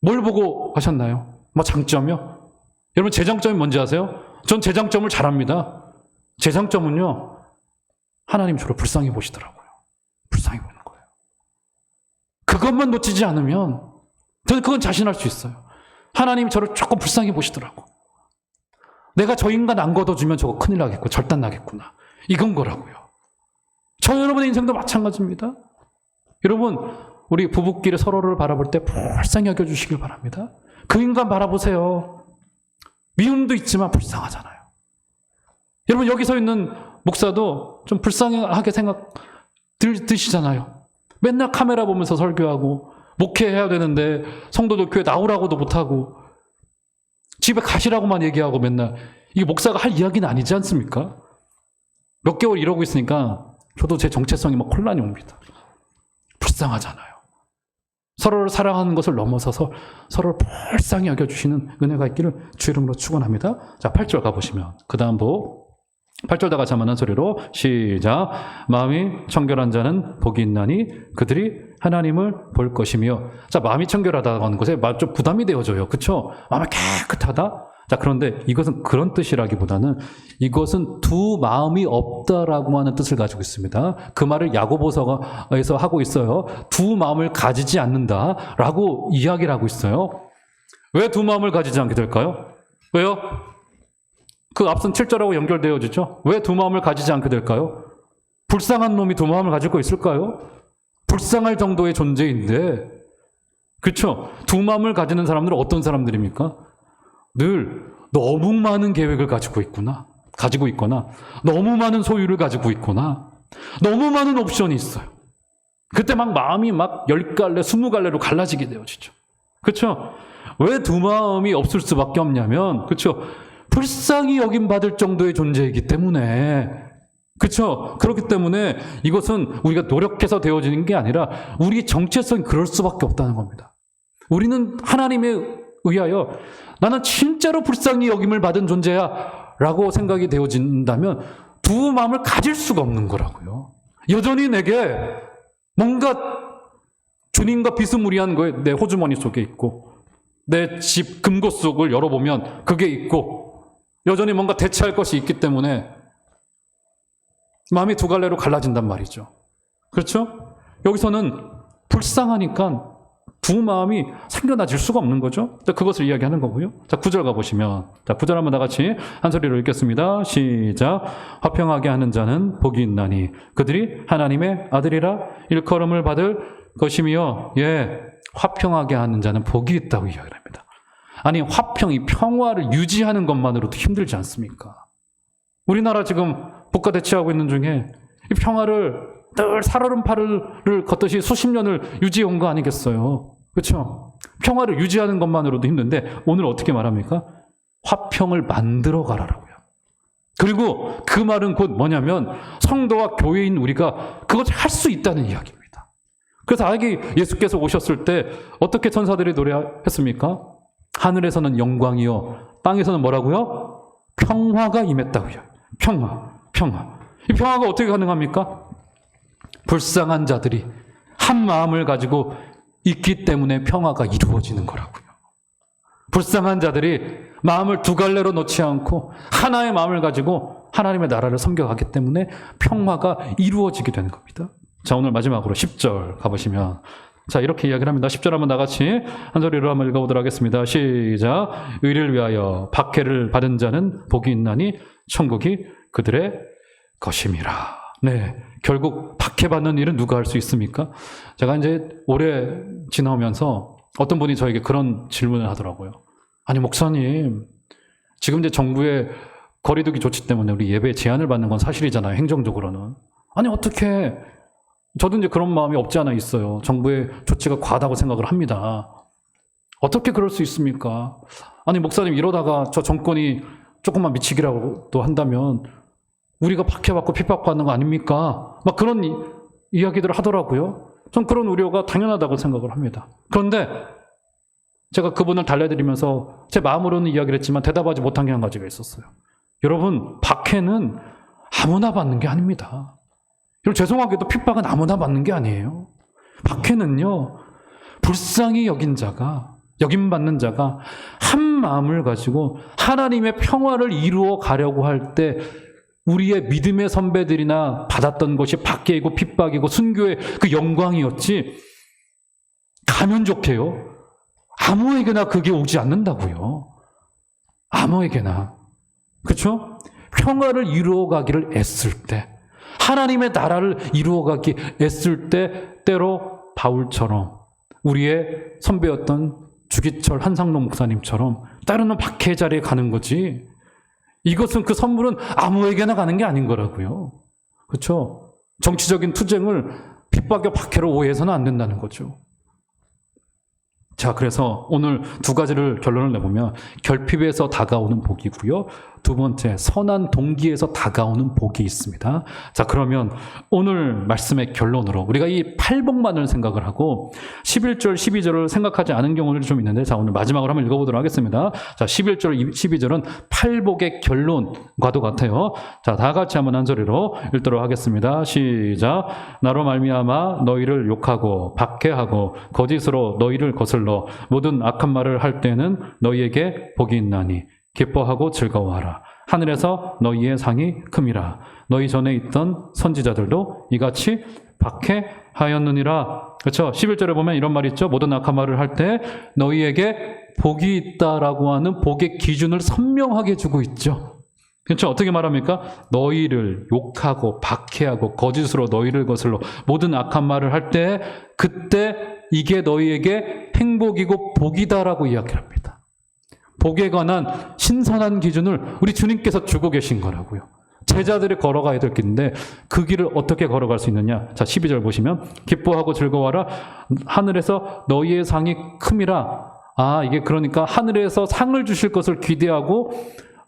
뭘 보고 하셨나요? 뭐 장점이요? 여러분, 제 장점이 뭔지 아세요? 전 제 장점을 잘 압니다. 제 장점은요, 하나님 저를 불쌍히 보시더라고요. 불쌍히 보는 거예요. 그것만 놓치지 않으면 저는 그건 자신할 수 있어요. 하나님이 저를 조금 불쌍히 보시더라고. 내가 저 인간 안 걷어주면 저거 큰일 나겠고 절단 나겠구나. 이건 거라고요. 저 여러분의 인생도 마찬가지입니다. 여러분, 우리 부부끼리 서로를 바라볼 때 불쌍히 여겨주시길 바랍니다. 그 인간 바라보세요. 미움도 있지만 불쌍하잖아요. 여러분, 여기 서 있는 목사도 좀 불쌍하게 생각 드시잖아요. 맨날 카메라 보면서 설교하고 목회해야 되는데 성도들 교회 나오라고도 못하고 집에 가시라고만 얘기하고 맨날. 이게 목사가 할 이야기는 아니지 않습니까? 몇 개월 이러고 있으니까 저도 제 정체성이 막 혼란이 옵니다. 불쌍하잖아요. 서로를 사랑하는 것을 넘어서서 서로를 불쌍히 여겨주시는 은혜가 있기를 주 이름으로 축원합니다. 자, 8절 가보시면 그 다음 8절 다 같이 한번 한 소리로 시작. 마음이 청결한 자는 복이 있나니 그들이 하나님을 볼 것이며. 자, 마음이 청결하다고 하는 것에 좀 부담이 되어져요. 그렇죠? 마음이 깨끗하다. 자, 그런데 이것은 그런 뜻이라기보다는 이것은 두 마음이 없다라고 하는 뜻을 가지고 있습니다. 그 말을 야고보서에서 하고 있어요. 두 마음을 가지지 않는다라고 이야기를 하고 있어요. 왜 두 마음을 가지지 않게 될까요? 왜요? 그 앞선 7절하고 연결되어지죠? 왜 두 마음을 가지지 않게 될까요? 불쌍한 놈이 두 마음을 가질 거 있을까요? 불쌍할 정도의 존재인데, 그렇죠? 두 마음을 가지는 사람들은 어떤 사람들입니까? 늘 너무 많은 계획을 가지고 있거나 너무 많은 소유를 가지고 있거나 너무 많은 옵션이 있어요. 그때 막 마음이 막 10갈래, 20갈래로 갈라지게 되어지죠. 그렇죠? 왜 두 마음이 없을 수밖에 없냐면, 그렇죠? 불쌍히 여김받을 정도의 존재이기 때문에, 그렇죠? 그렇기 때문에 이것은 우리가 노력해서 되어지는 게 아니라 우리 정체성이 그럴 수밖에 없다는 겁니다. 우리는 하나님에 의하여 나는 진짜로 불쌍히 여김을 받은 존재야 라고 생각이 되어진다면 두 마음을 가질 수가 없는 거라고요. 여전히 내게 뭔가 주님과 비스무리한 거에 내 호주머니 속에 있고 내 집 금고 속을 열어보면 그게 있고 여전히 뭔가 대체할 것이 있기 때문에 마음이 두 갈래로 갈라진단 말이죠. 그렇죠? 여기서는 불쌍하니까 두 마음이 생겨나질 수가 없는 거죠. 그것을 이야기하는 거고요. 자, 9절 가보시면, 자, 9절 한번 다 같이 한 소리로 읽겠습니다. 시작. 화평하게 하는 자는 복이 있나니 그들이 하나님의 아들이라 일컬음을 받을 것이며, 예, 화평하게 하는 자는 복이 있다고 이야기를 합니다. 아니, 화평이 평화를 유지하는 것만으로도 힘들지 않습니까? 우리나라 지금 국가 대치하고 있는 중에 이 평화를 늘 살얼음판을 걷듯이 수십 년을 유지해 온 거 아니겠어요? 그렇죠? 평화를 유지하는 것만으로도 힘든데 오늘 어떻게 말합니까? 화평을 만들어 가라라고요. 그리고 그 말은 곧 뭐냐면 성도와 교회인 우리가 그것을 할 수 있다는 이야기입니다. 그래서 아기 예수께서 오셨을 때 어떻게 천사들이 노래했습니까? 하늘에서는 영광이요, 땅에서는 뭐라고요? 평화가 임했다고요. 평화. 이 평화가 어떻게 가능합니까? 불쌍한 자들이 한 마음을 가지고 있기 때문에 평화가 이루어지는 거라고요. 불쌍한 자들이 마음을 두 갈래로 놓지 않고 하나의 마음을 가지고 하나님의 나라를 섬겨가기 때문에 평화가 이루어지게 되는 겁니다. 자, 오늘 마지막으로 10절 가보시면, 자, 이렇게 이야기를 합니다. 10절 한번 다 같이 한 소리로 한번 읽어보도록 하겠습니다. 시작. 의를 위하여 박해를 받은 자는 복이 있나니 천국이 그들의 것임이라. 네, 결국 박해받는 일은 누가 할 수 있습니까? 제가 이제 오래 지나오면서 어떤 분이 저에게 그런 질문을 하더라고요. 아니, 목사님, 지금 이제 정부의 거리두기 조치 때문에 우리 예배 제한을 받는 건 사실이잖아요, 행정적으로는. 아니, 어떻게, 저도 이제 그런 마음이 없지 않아 있어요. 정부의 조치가 과하다고 생각을 합니다. 어떻게 그럴 수 있습니까? 아니, 목사님, 이러다가 저 정권이 조금만 미치기라고 또 한다면 우리가 박해받고 핍박받는 거 아닙니까? 막 그런 이야기들을 하더라고요. 전 그런 우려가 당연하다고 생각을 합니다. 그런데 제가 그분을 달래드리면서 제 마음으로는 이야기를 했지만 대답하지 못한 게 한 가지가 있었어요. 여러분, 박해는 아무나 받는 게 아닙니다. 여러분, 죄송하게도 핍박은 아무나 받는 게 아니에요. 박해는요, 불쌍히 여긴 자가, 여김받는 자가 한 마음을 가지고 하나님의 평화를 이루어 가려고 할 때 우리의 믿음의 선배들이나 받았던 것이 박해이고 핍박이고 순교의 그 영광이었지, 가면 좋게요, 아무에게나 그게 오지 않는다고요. 아무에게나. 그렇죠? 평화를 이루어가기를 애쓸 때, 하나님의 나라를 이루어가기 애쓸 때 때로 바울처럼, 우리의 선배였던 주기철 한상록 목사님처럼 때로는 박해 자리에 가는 거지, 이것은, 그 선물은 아무에게나 가는 게 아닌 거라고요. 그렇죠? 정치적인 투쟁을 핍박과 박해로 오해해서는 안 된다는 거죠. 자, 그래서 오늘 두 가지를 결론을 내보면, 결핍에서 다가오는 복이고요, 두 번째, 선한 동기에서 다가오는 복이 있습니다. 자, 그러면 오늘 말씀의 결론으로 우리가 이 팔복만을 생각을 하고 11절, 12절을 생각하지 않은 경우들이 좀 있는데, 자, 오늘 마지막으로 한번 읽어보도록 하겠습니다. 자, 11절, 12절은 팔복의 결론과도 같아요. 자, 다 같이 한번 한 소리로 읽도록 하겠습니다. 시작. 나로 말미암아 너희를 욕하고 박해하고 거짓으로 너희를 거슬러 모든 악한 말을 할 때는 너희에게 복이 있나니 기뻐하고 즐거워하라. 하늘에서 너희의 상이 큼이라. 너희 전에 있던 선지자들도 이같이 박해하였느니라. 그렇죠? 11절에 보면 이런 말이 있죠. 모든 악한 말을 할 때 너희에게 복이 있다라고 하는 복의 기준을 선명하게 주고 있죠. 그렇죠? 어떻게 말합니까? 너희를 욕하고 박해하고 거짓으로 너희를 거슬러 모든 악한 말을 할 때, 그때 이게 너희에게 행복이고 복이다라고 이야기를 합니다. 복에 관한 신선한 기준을 우리 주님께서 주고 계신 거라고요. 제자들이 걸어가야 될 길인데 그 길을 어떻게 걸어갈 수 있느냐? 자, 12절 보시면 기뻐하고 즐거워하라. 하늘에서 너희의 상이 큼이라. 아, 이게 그러니까 하늘에서 상을 주실 것을 기대하고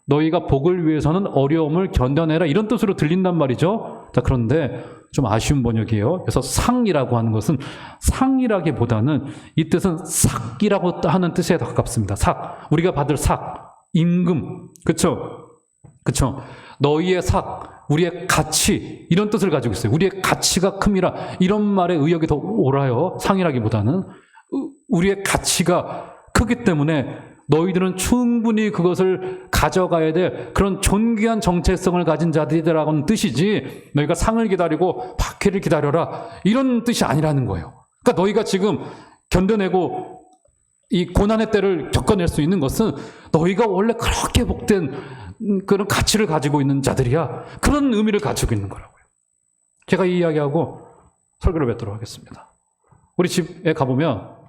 너희가 복을 위해서는 어려움을 견뎌내라, 이런 뜻으로 들린단 말이죠. 자, 그런데 좀 아쉬운 번역이에요. 그래서 상이라고 하는 것은 상이라기보다는 이 뜻은 삭이라고 하는 뜻에 더 가깝습니다. 삭. 우리가 받을 삭. 임금. 그쵸? 그쵸? 너희의 삭. 우리의 가치. 이런 뜻을 가지고 있어요. 우리의 가치가 큼이라. 이런 말의 의역이 더 옳아요. 상이라기보다는. 우리의 가치가 크기 때문에 너희들은 충분히 그것을 가져가야 될 그런 존귀한 정체성을 가진 자들이라고는 뜻이지, 너희가 상을 기다리고 박해를 기다려라, 이런 뜻이 아니라는 거예요. 그러니까 너희가 지금 견뎌내고 이 고난의 때를 겪어낼 수 있는 것은 너희가 원래 그렇게 복된 그런 가치를 가지고 있는 자들이야, 그런 의미를 가지고 있는 거라고요. 제가 이 이야기하고 설교를 맺도록 하겠습니다. 우리 집에 가보면,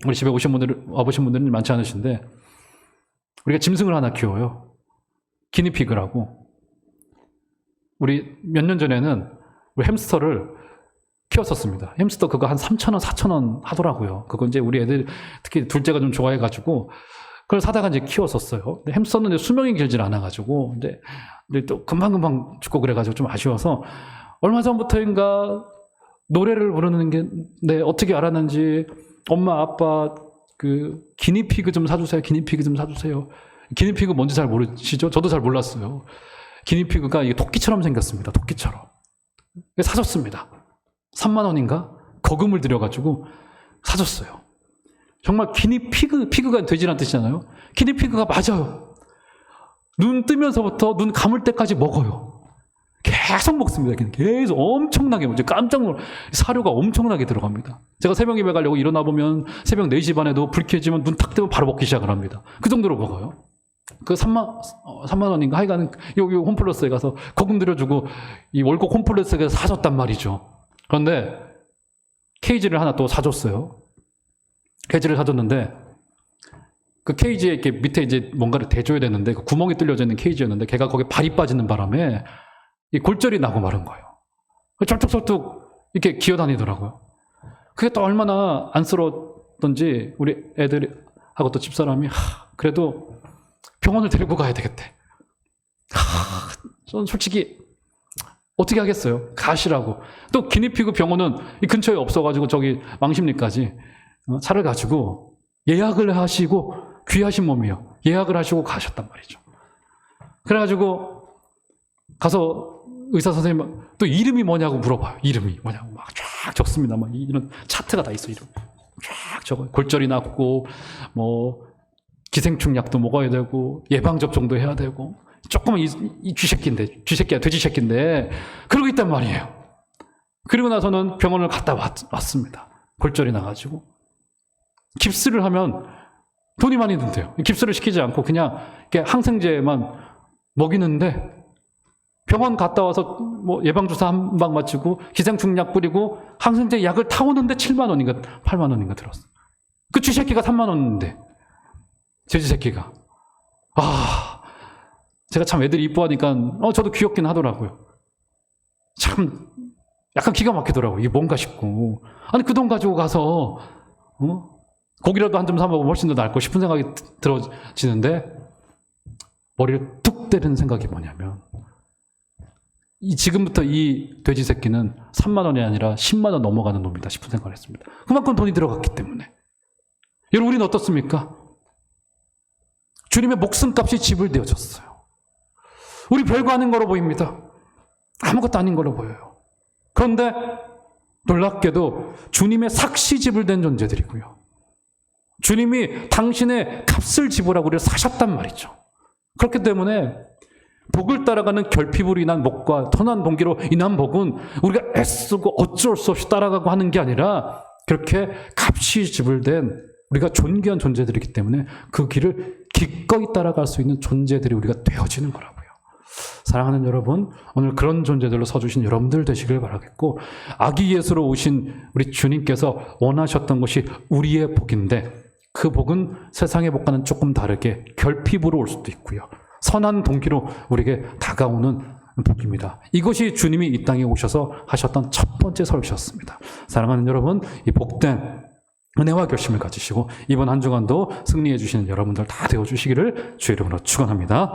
우리 집에 와보신 분들은 많지 않으신데, 우리가 짐승을 하나 키워요. 기니피그라고. 우리 몇 년 전에는 우리 햄스터를 키웠었습니다. 햄스터 그거 한 3,000원, 4,000원 하더라고요. 그거 이제 우리 애들, 특히 둘째가 좀 좋아해가지고, 그걸 사다가 이제 키웠었어요. 근데 햄스터는 이제 수명이 길질 않아가지고, 근데 또 금방금방 죽고 그래가지고 좀 아쉬워서, 얼마 전부터인가 노래를 부르는 게, 네, 어떻게 알았는지, 엄마, 아빠, 기니피그 좀 사주세요. 기니피그 좀 사주세요. 기니피그 뭔지 잘 모르시죠? 저도 잘 몰랐어요. 기니피그가 이게 토끼처럼 생겼습니다. 토끼처럼. 사줬습니다. 3만 원인가? 거금을 들여가지고 사줬어요. 정말 피그가 돼지란 뜻이잖아요. 기니피그가 맞아요. 눈 뜨면서부터 눈 감을 때까지 먹어요. 계속 먹습니다. 계속 엄청나게 먹죠. 깜짝 놀라. 사료가 엄청나게 들어갑니다. 제가 새벽 예배 가려고 일어나 보면 새벽 4시 반에도 불 켜지면 눈 탁 뜨면 바로 먹기 시작을 합니다. 그 정도로 먹어요. 그 3만 원인가 하여간 여기 홈플러스에 가서 거금 들여주고 이 월곡 홈플러스에 사줬단 말이죠. 그런데 케이지를 하나 또 사줬어요. 케이지를 사줬는데 그 케이지에 이렇게 밑에 이제 뭔가를 대줘야 되는데 그 구멍이 뚫려져 있는 케이지였는데 걔가 거기에 발이 빠지는 바람에 이 골절이 나고 마른 거예요. 쩔뚝쩔뚝 이렇게 기어다니더라고요. 그게 또 얼마나 안쓰러웠던지 우리 애들하고 또 집사람이 그래도 병원을 데리고 가야 되겠대. 저는 솔직히 어떻게 하겠어요? 가시라고. 또 기니피그 병원은 이 근처에 없어가지고 저기 왕십리까지 차를 가지고 예약을 하시고 귀하신 몸이요. 예약을 하시고 가셨단 말이죠. 그래가지고 가서 의사 선생님 또 이름이 뭐냐고 물어봐요. 이름이 뭐냐고 막 쫙 적습니다. 막 이런 차트가 다 있어. 이름 쫙 적어요. 골절이 났고 뭐 기생충 약도 먹어야 되고 예방 접종도 해야 되고 조금은 이 쥐새끼야 돼지 새끼인데 그러고 있단 말이에요. 그리고 나서는 병원을 갔다 왔습니다. 골절이 나가지고 깁스를 하면 돈이 많이 든대요. 깁스를 시키지 않고 그냥 항생제만 먹이는데 병원 갔다 와서 뭐 예방주사 한 방 맞추고 기생충 약 뿌리고 항생제 약을 타오는데 7만 원인가 8만 원인가 들었어. 그 쥐새끼가 3만 원인데 돼지 새끼가. 제가 참 애들이 이뻐하니까 저도 귀엽긴 하더라고요. 참 약간 기가 막히더라고요. 이게 뭔가 싶고. 아니 그 돈 가지고 가서 고기라도 한 점 사 먹으면 훨씬 더 나을 거 싶은 생각이 들어지는데 머리를 툭 때리는 생각이 뭐냐면 지금부터 이 돼지 새끼는 3만 원이 아니라 10만 원 넘어가는 놈이다 싶은 생각을 했습니다. 그만큼 돈이 들어갔기 때문에. 여러분 우리는 어떻습니까? 주님의 목숨값이 지불되어졌어요. 우리 별거 아닌 거로 보입니다. 아무것도 아닌 걸로 보여요. 그런데 놀랍게도 주님의 삭시 지불된 존재들이고요. 주님이 당신의 값을 지불하고 우리를 사셨단 말이죠. 그렇기 때문에 복을 따라가는 결핍으로 인한 복과 선한 동기로 인한 복은 우리가 애쓰고 어쩔 수 없이 따라가고 하는 게 아니라 그렇게 값이 지불된 우리가 존귀한 존재들이기 때문에 그 길을 기꺼이 따라갈 수 있는 존재들이 우리가 되어지는 거라고요. 사랑하는 여러분, 오늘 그런 존재들로 서주신 여러분들 되시길 바라겠고 아기 예수로 오신 우리 주님께서 원하셨던 것이 우리의 복인데 그 복은 세상의 복과는 조금 다르게 결핍으로 올 수도 있고요. 선한 동기로 우리에게 다가오는 복입니다. 이것이 주님이 이 땅에 오셔서 하셨던 첫 번째 설교였습니다. 사랑하는 여러분, 이 복된 은혜와 결심을 가지시고 이번 한 주간도 승리해 주시는 여러분들 다 되어 주시기를 주의 이름으로 축원합니다.